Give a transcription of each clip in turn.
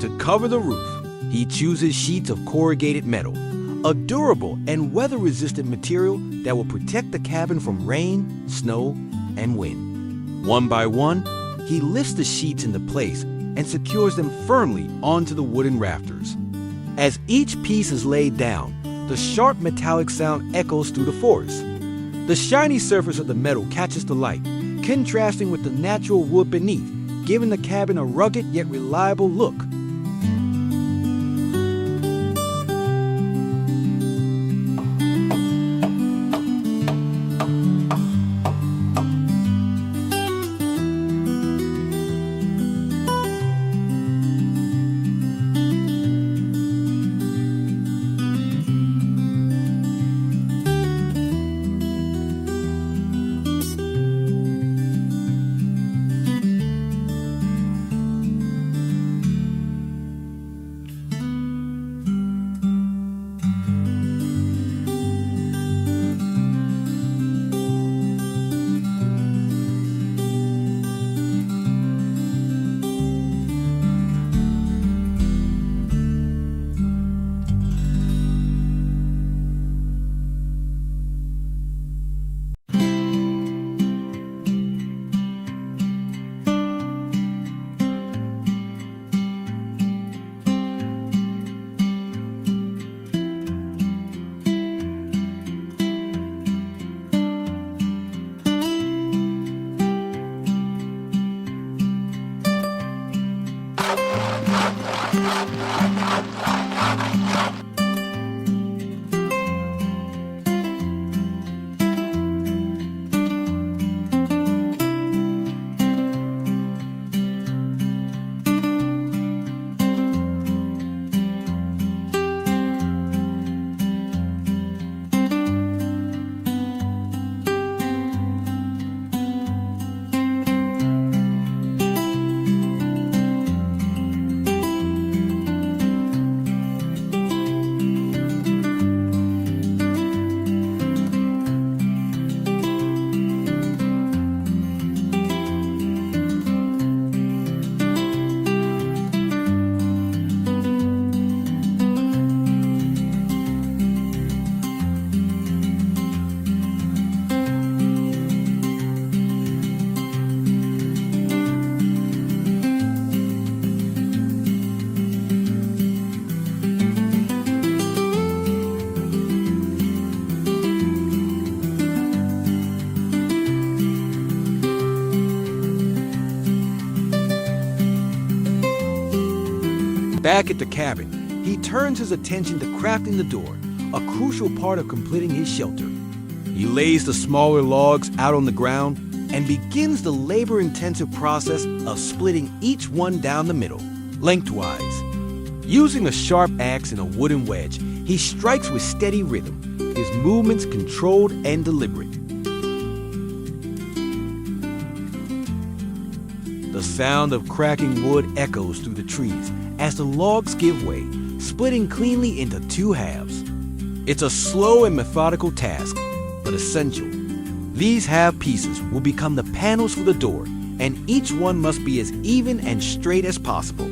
to cover the roof, he chooses sheets of corrugated metal, a durable and weather-resistant material that will protect the cabin from rain, snow, and wind. One by one, he lifts the sheets into place and secures them firmly onto the wooden rafters. As each piece is laid down, the sharp metallic sound echoes through the forest. The shiny surface of the metal catches the light, contrasting with the natural wood beneath, giving the cabin a rugged yet reliable look. Back at the cabin, he turns his attention to crafting the door, a crucial part of completing his shelter. He lays the smaller logs out on the ground and begins the labor-intensive process of splitting each one down the middle, lengthwise. Using a sharp axe and a wooden wedge, he strikes with steady rhythm, his movements controlled and deliberate. The sound of cracking wood echoes through the trees as the logs give way, splitting cleanly into two halves. It's a slow and methodical task, but essential. These half pieces will become the panels for the door, and each one must be as even and straight as possible.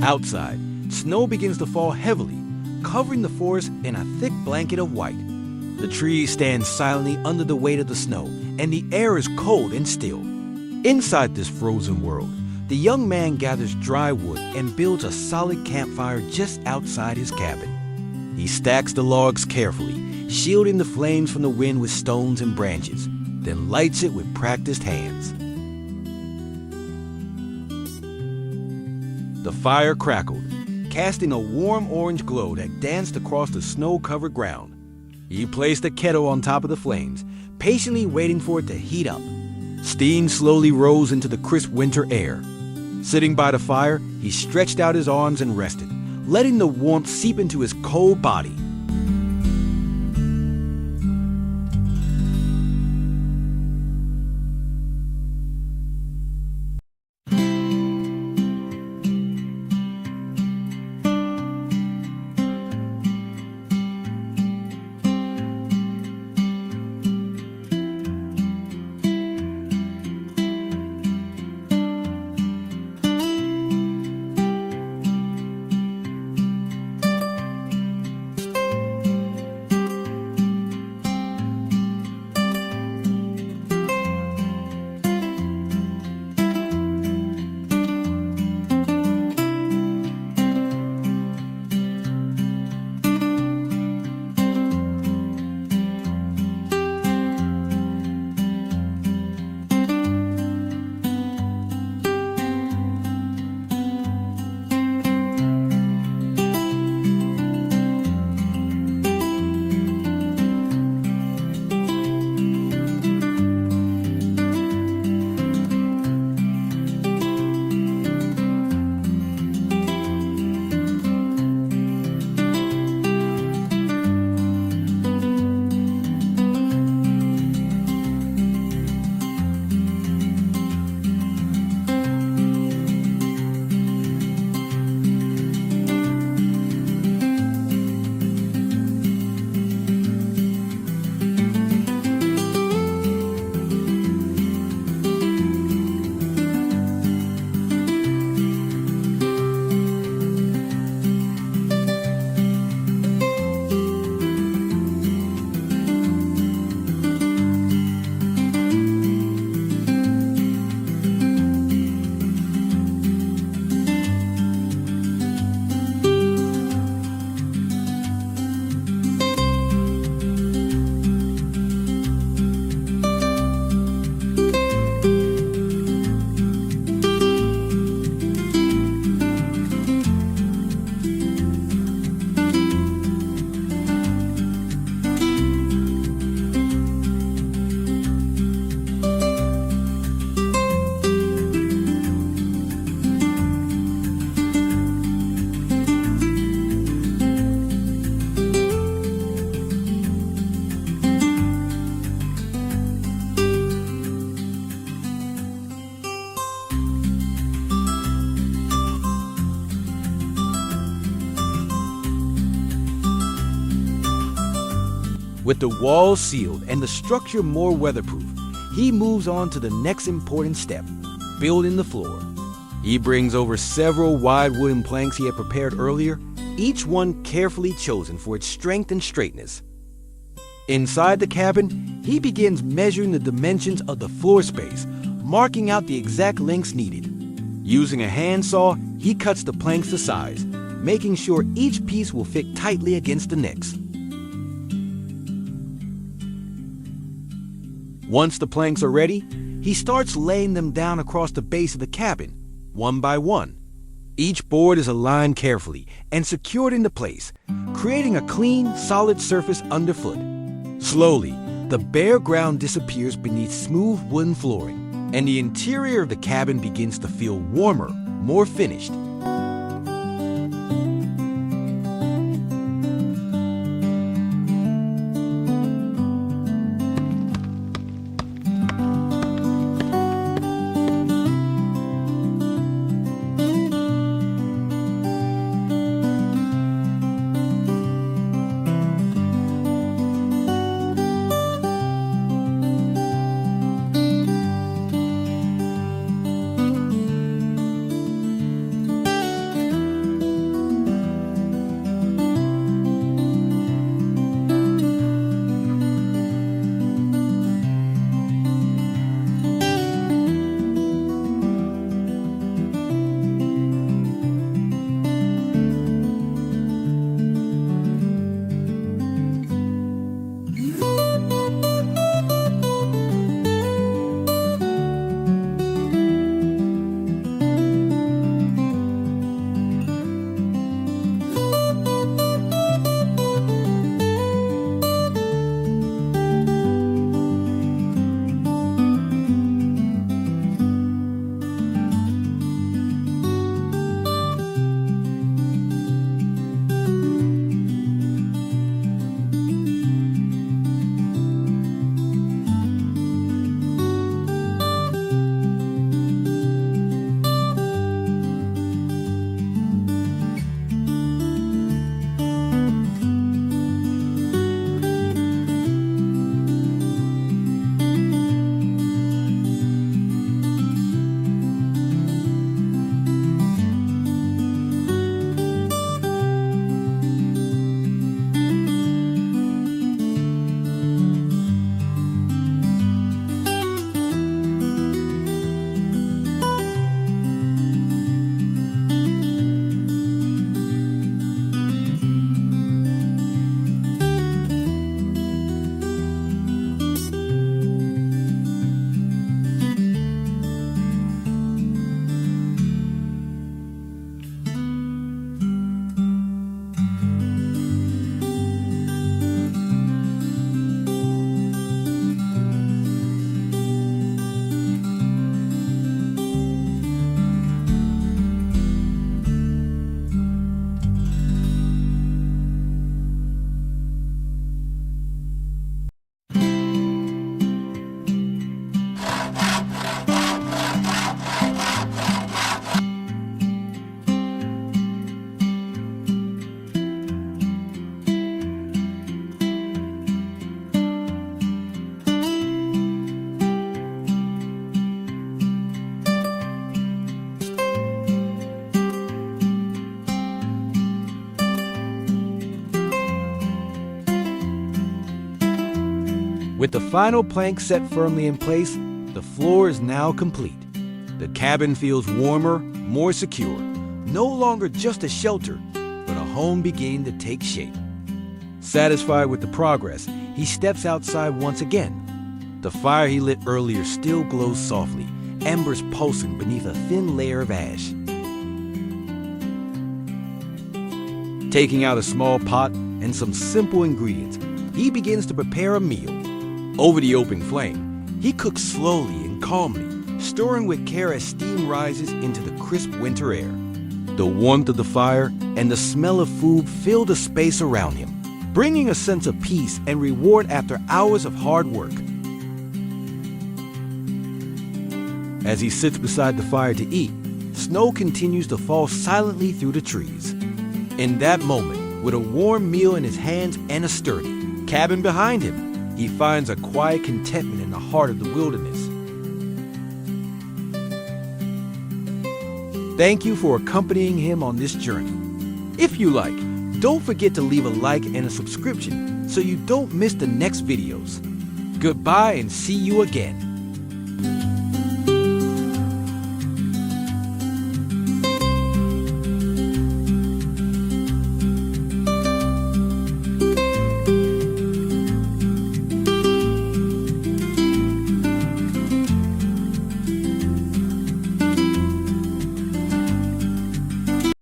Outside, snow begins to fall heavily, covering the forest in a thick blanket of white. The trees stand silently under the weight of the snow, and the air is cold and still. Inside this frozen world, the young man gathers dry wood and builds a solid campfire just outside his cabin. He stacks the logs carefully, shielding the flames from the wind with stones and branches, then lights it with practiced hands. The fire crackled, casting a warm orange glow that danced across the snow-covered ground. He placed the kettle on top of the flames, patiently waiting for it to heat up. Steam slowly rose into the crisp winter air. Sitting by the fire, he stretched out his arms and rested, letting the warmth seep into his cold body. With the walls sealed and the structure more weatherproof, he moves on to the next important step, building the floor. He brings over several wide wooden planks he had prepared earlier, each one carefully chosen for its strength and straightness. Inside the cabin, he begins measuring the dimensions of the floor space, marking out the exact lengths needed. Using a handsaw, he cuts the planks to size, making sure each piece will fit tightly against the next. Once the planks are ready, he starts laying them down across the base of the cabin, one by one. Each board is aligned carefully and secured into place, creating a clean, solid surface underfoot. Slowly, the bare ground disappears beneath smooth wooden flooring, and the interior of the cabin begins to feel warmer, more finished. With the final plank set firmly in place, the floor is now complete. The cabin feels warmer, more secure, no longer just a shelter, but a home beginning to take shape. Satisfied with the progress, he steps outside once again. The fire he lit earlier still glows softly, embers pulsing beneath a thin layer of ash. Taking out a small pot and some simple ingredients, he begins to prepare a meal. Over the open flame, he cooks slowly and calmly, stirring with care as steam rises into the crisp winter air. The warmth of the fire and the smell of food fill the space around him, bringing a sense of peace and reward after hours of hard work. As he sits beside the fire to eat, snow continues to fall silently through the trees. In that moment, with a warm meal in his hands and a sturdy cabin behind him, he finds a quiet contentment in the heart of the wilderness. Thank you for accompanying him on this journey. If you like, don't forget to leave a like and a subscription so you don't miss the next videos. Goodbye and see you again.